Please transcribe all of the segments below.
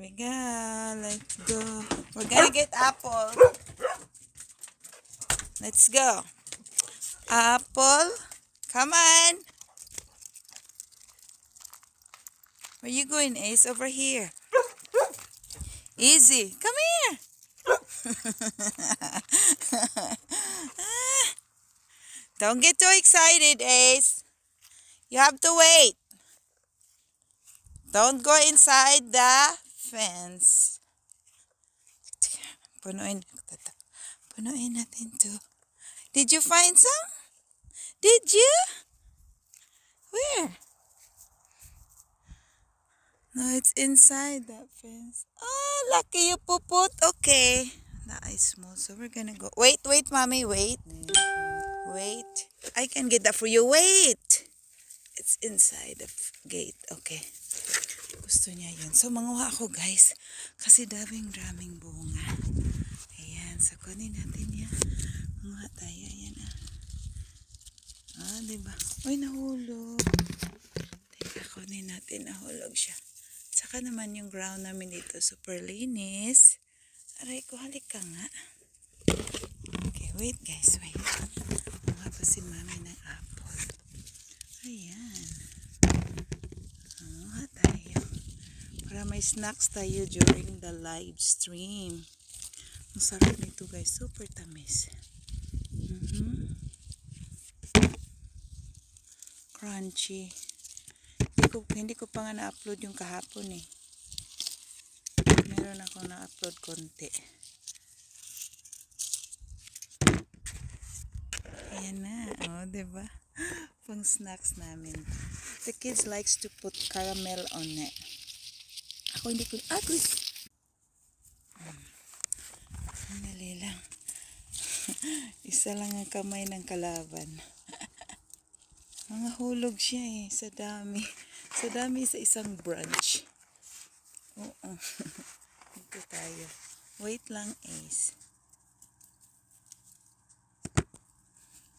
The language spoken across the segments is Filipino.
we go. Let's go. We're gonna get apple. Let's go. Apple. Come on. Where you going, Ace? Over here. Easy. Come here. Don't get too excited, Ace. You have to wait. Don't go inside the fence. Punuin natin to. Did you find some? Did you? Where? No, it's inside that fence. Oh, lucky you puput. Okay. That is small, so we're gonna go. Wait, mommy, wait. Wait. I can get that for you. Wait. It's inside the gate. Okay. Gusto niya yun. So, manguha ako, guys. Kasi daming bunga. Ayan. So, kunin natin yan. Manguha tayo. Ayan, ah. Ah, diba? Uy, nahulog. Teka, kunin natin. Nahulog siya. Saka naman yung ground namin dito. Super linis. Aray ko, halik ka nga. Okay, wait, guys. Wait. Manguha pa si mami ng apple. Ayan. Manguha tayo. Para may snacks tayo during the live stream. Ang sarap nito, guys. Super tamis. Crunchy. Hindi ko pa nga na-upload yung kahapon eh. Meron akong na-upload konti. Ayan na. O, diba? Pang snacks namin. The kids likes to put caramel on it. Ako hindi ko... Dali lang. Isa lang ang kamay ng kalaban. Mga hulog siya eh. Sa dami. Sa dami sa isang branch. Oo. Dito tayo. Wait lang, Ace.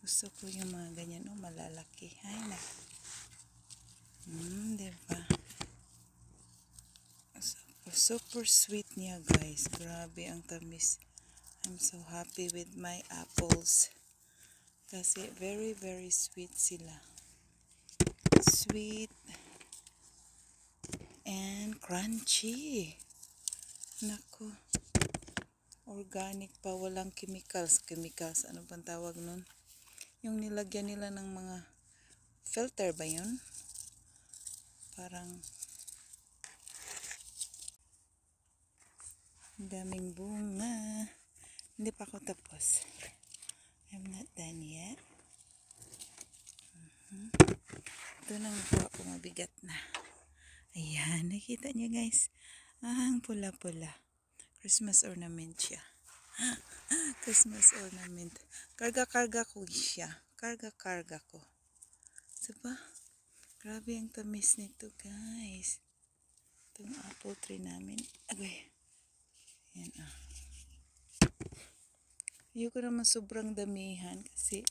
Gusto ko yung mga ganyan. Oh, malalaki. Ay na. Diba? Super sweet niya, guys. Grabe ang tamis. I'm so happy with my apples. Kasi very, very sweet sila. Sweet and crunchy. Naku. Organic pa, walang chemicals. Ano bang tawag nun? Yung nilagyan nila ng mga filter ba yun? Parang daming bunga. Hindi pa ako tapos. I'm not done yet. Ito nang po ako, mabigat na. Ayan, nakita niyo guys. Ang pula-pula. Christmas ornament siya. Christmas ornament. Karga-karga ko siya. Karga-karga ko. Diba? Grabe ang tamis nito, guys. Itong apple tree namin. Agay. Ayan, ah. Ayoko naman sobrang damihan kasi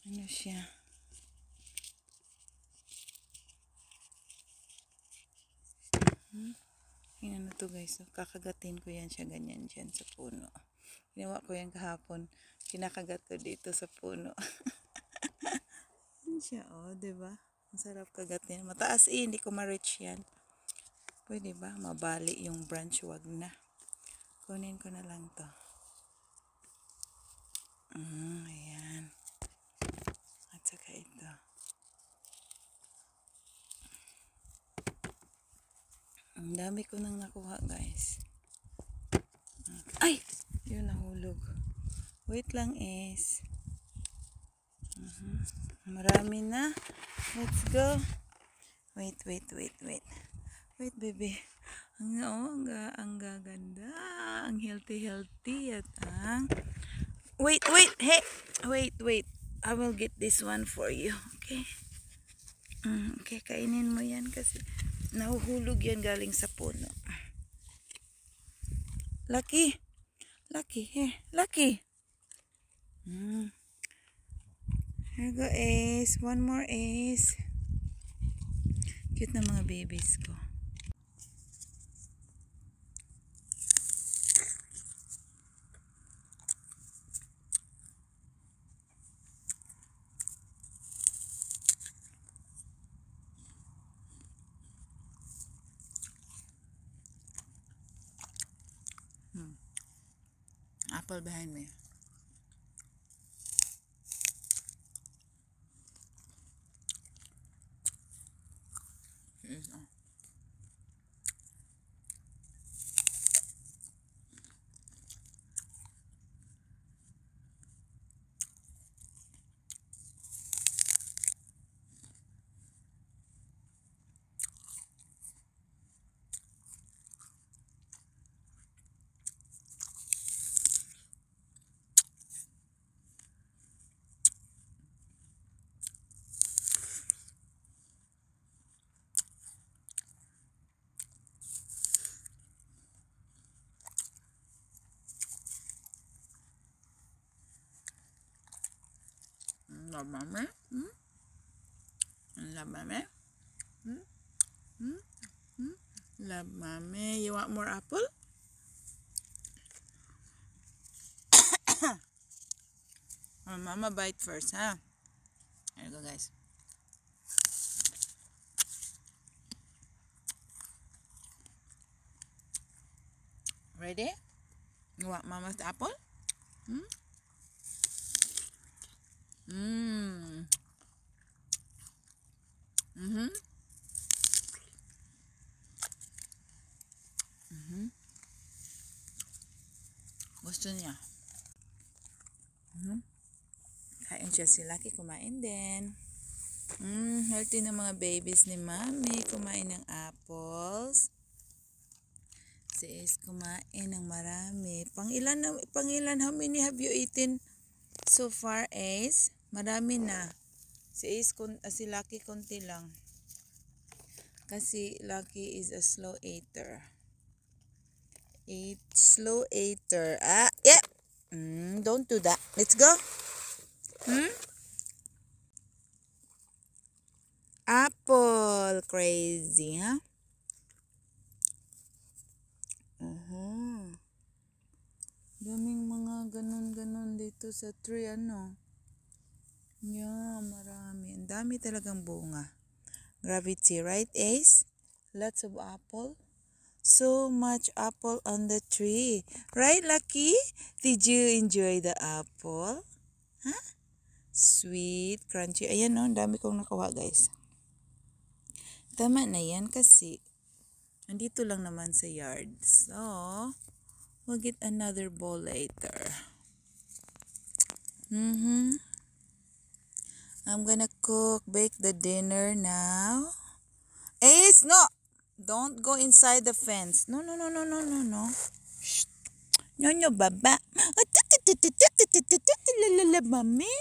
ano siya. Yan na to, guys. So, kakagatin ko yan siya ganyan dyan sa puno. Ginawa ko yan kahapon. Kinakagat ko dito sa puno. Yan siya, oh, diba? Ang sarap kagatin. Mataas eh, hindi ko ma-reach yan. Pwede ba? Mabali yung branch, wag na. Kunin ko na lang to. Ayan. At saka ito. Ang dami ko nang nakuha, guys. Ay! Yun, nahulog. Wait lang, Ace. Marami na. Let's go. Wait. Wait, baby. Ang gaganda. Ang healthy at ang... Wait. Hey! Wait. I will get this one for you. Okay? Okay, kainin mo yan kasi nahuhulog yan galing sa puno. Lucky. Here. Lucky. Here go, Ace. One more, Ace. Cute na mga babies ko. apple behind me. Yes, oh. Love mommy. Love mommy. Love mommy. You want more apple? Mama bite first, huh? Here you go, guys. Ready? You want mama's apple? Mmm. Gusto niya. Kain siya, si Lucky kumain din. Healthy ng mga babies ni Mami. Kumain ng apples. Si Ace kumain ng marami. Pangilan, how many have you eaten so far, Ace? Marami na. Si Ace, si Lucky konti lang. Kasi Lucky is a slow eater. Slow eater. Yep. Don't do that. Let's go. Apple. Crazy, huh? Daming mga ganun-ganun dito sa tree, ano? Yeah, marami. Ang dami talagang bunga. Gravity, right, Ace? Lots of apple. So much apple on the tree. Right, Lucky? Did you enjoy the apple? Huh? Sweet, crunchy. Ayan, no? Ang dami kong nakuha, guys. Tama na yan kasi andito lang naman sa yard. So, we'll get another bowl later. I'm gonna bake the dinner now. Ace, no! Don't go inside the fence. No. Shh. No, baba. Mami.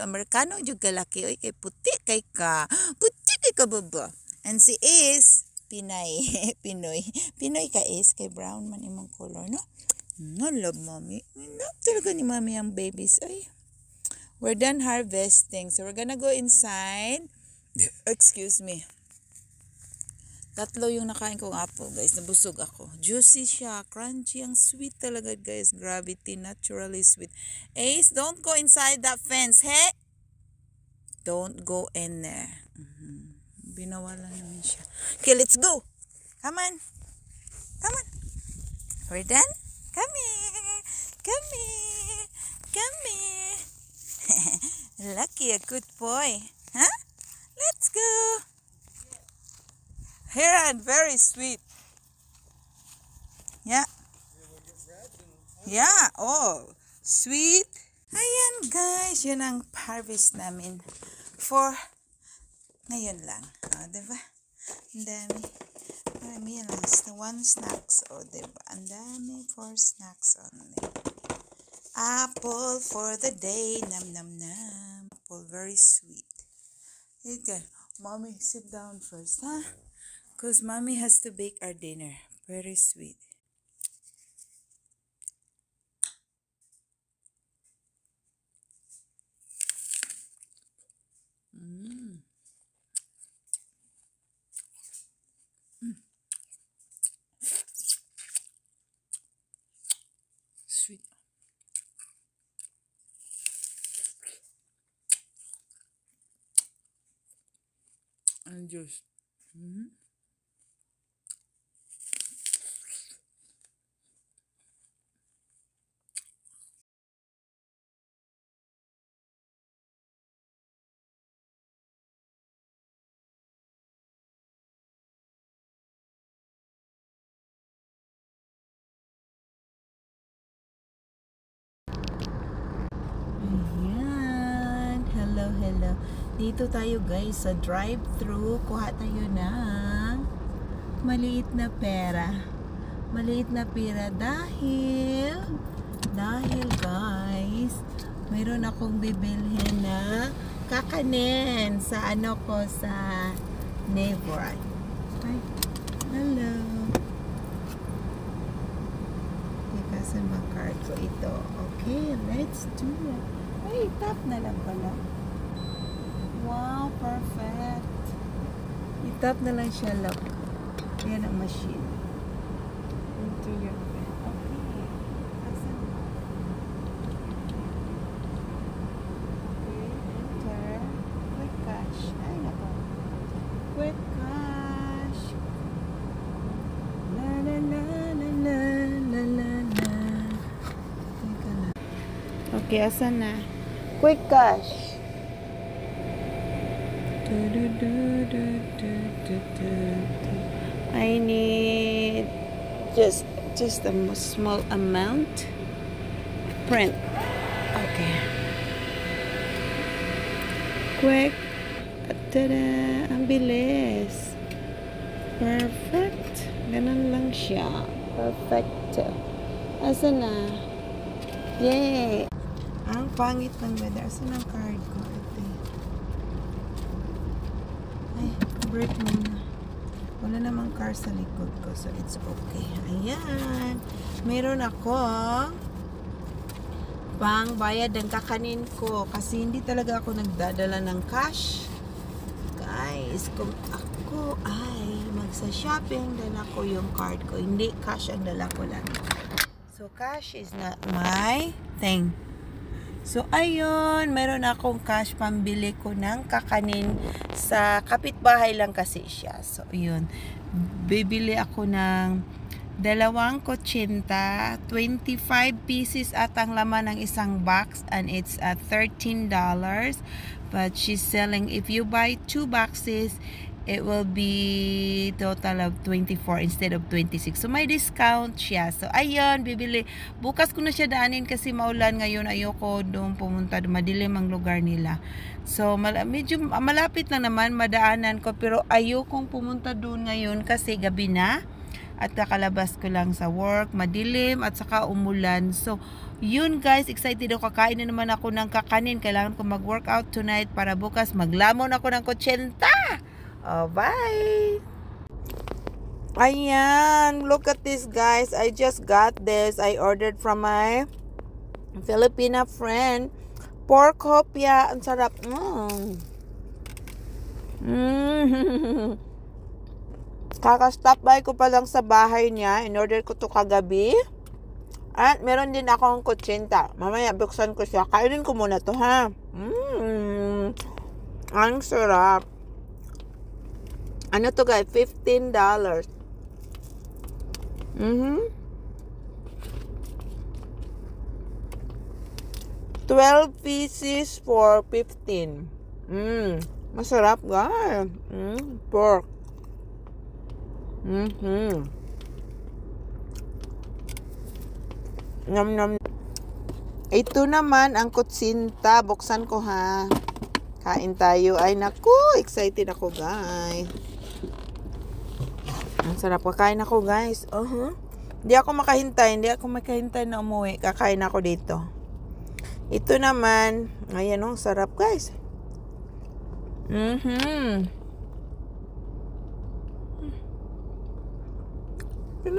Amerikano juga laki. Oy, kay puti kay ka. Puti kay ka, baba. And si Ace, Pinoy ka, Ace, kay brown man imong color, no? I love Mommy. Love talaga ni Mommy ang babies. Ay. We're done harvesting. So, we're gonna go inside. Excuse me. 3 yung nakain kong apple, guys. Nabusog ako. Juicy siya. Crunchy. Ang sweet talaga, guys. Gravity. Naturally sweet. Ace, don't go inside that fence, hey? Don't go in there. Binawalan namin siya. Okay, let's go. Come on. We're done? Come here. Lucky, a good boy. Huh? Let's go. Heron, very sweet. Yeah. Yeah. Oh, sweet. Ayan, guys. Yun ang harvest namin for ngayon lang. Diba? Ang dami. Marami yan lang. One snacks. Diba? Ang dami for snacks only. Apple for the day. Nam. Apple, very sweet. Okay. Mommy, sit down first, huh? Because Mommy has to bake our dinner. Very sweet. Sweet. And juice. Dito tayo guys sa drive-thru. Kuha tayo ng maliit na pera. Maliit na pera dahil guys, mayroon akong bibilhin na kakanin sa ano ko sa neighbor. Ay, hello. Ikasan ba card ko ito? Okay, let's do it. Ay, tap na lang pala. Wow, perfect. I-tap na lang siya, look. Yan ang machine. Into your pen. Okay. Asan ba? Okay, enter. Quick cash. Ay, nako. Quick cash. La la la la la la la la. Teka lang. Okay, asan na? Quick cash. I need just a small amount. Print. Okay. Quick. Tada! Ang bilis. Perfect. Ganun lang siya. Perfect. Asa na? Yay! Ang pangit ng weather. Asan ang card ko? Break muna. Wala namang car sa likod ko, so it's okay. Ayan. Meron ako pang bayad ng kakanin ko kasi hindi talaga ako nagdadala ng cash. Guys, kung ako ay magsa-shopping, dala ko yung card ko. Hindi cash ang dala ko lang. So, cash is not my thing. So, ayun, meron akong cash pambili ko ng kakanin sa kapitbahay lang kasi siya. So, ayun, bibili ako ng 2 kutsinta, 25 pieces at ang laman ng isang box and it's at $13. But she's selling, if you buy 2 boxes, it will be total of 24 instead of 26. So, may discount siya. So, ayun, bibili. Bukas ko na siya daanin kasi maulan ngayon. Ayoko doon pumunta. Madilim ang lugar nila. So, medyo malapit lang naman madaanan ko. Pero ayokong pumunta doon ngayon kasi gabi na. At kakalabas ko lang sa work. Madilim at saka umulan. So, yun guys, excited ako. Kakain na naman ako ng kakanin. Kailangan ko mag-workout tonight para bukas maglamon ako ng 80. Oh, bye! Ayan! Look at this, guys. I just got this. I ordered from my Filipina friend. Pork hopya. Ang sarap. Kaka-stop by ko pa lang sa bahay niya. In-order ko to kagabi. At meron din akong kutsinta. Mamaya buksan ko siya. Kainin ko muna to, ha? Ang sarap. Ano to guys? $15. 12 pieces for 15. Masarap guys. Pork. Nam nam. Ito naman ang kutsinta. Buksan ko ha. Kain tayo. Ay naku, excited ako guys. Ang sarap, kakain ako guys. Hindi ako makahintay na umuwi. Kakain ako dito. Ito naman, ayan oh, sarap guys. Ano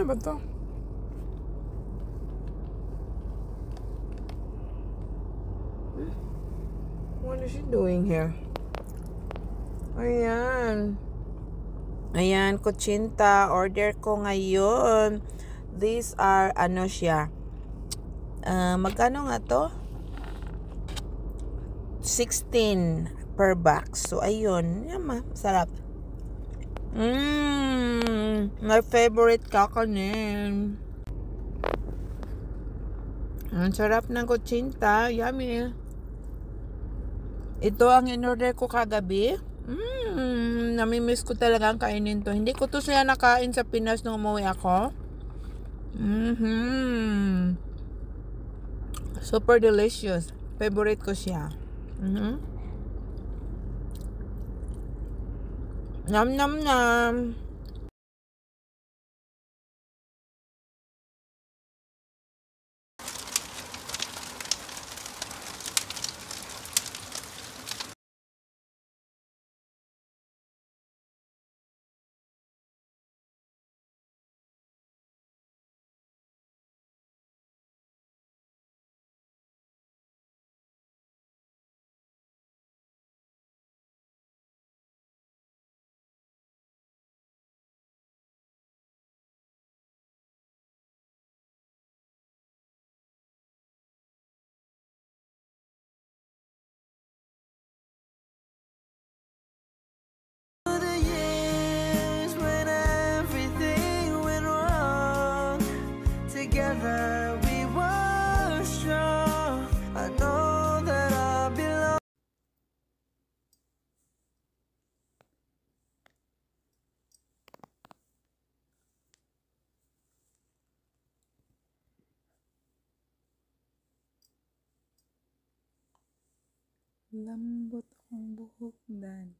ba to? What is she doing here? Ayan. Ayan, kutsinta. Order ko ngayon. These are, ano siya? Magkano nga to? 16 per box. So, ayun. Yan, masarap. My favorite kakanin. Ang sarap ng kutsinta. Yummy. Ito ang in-order ko kagabi. Namimiss ko talaga ang kainin to. Hindi ko to siya nakain sa Pinas nung umuwi ako. Super delicious. Favorite ko siya. Nam nam nam. The years when everything went wrong, together we were strong. I know that I belong. Lambot ang buhok dan.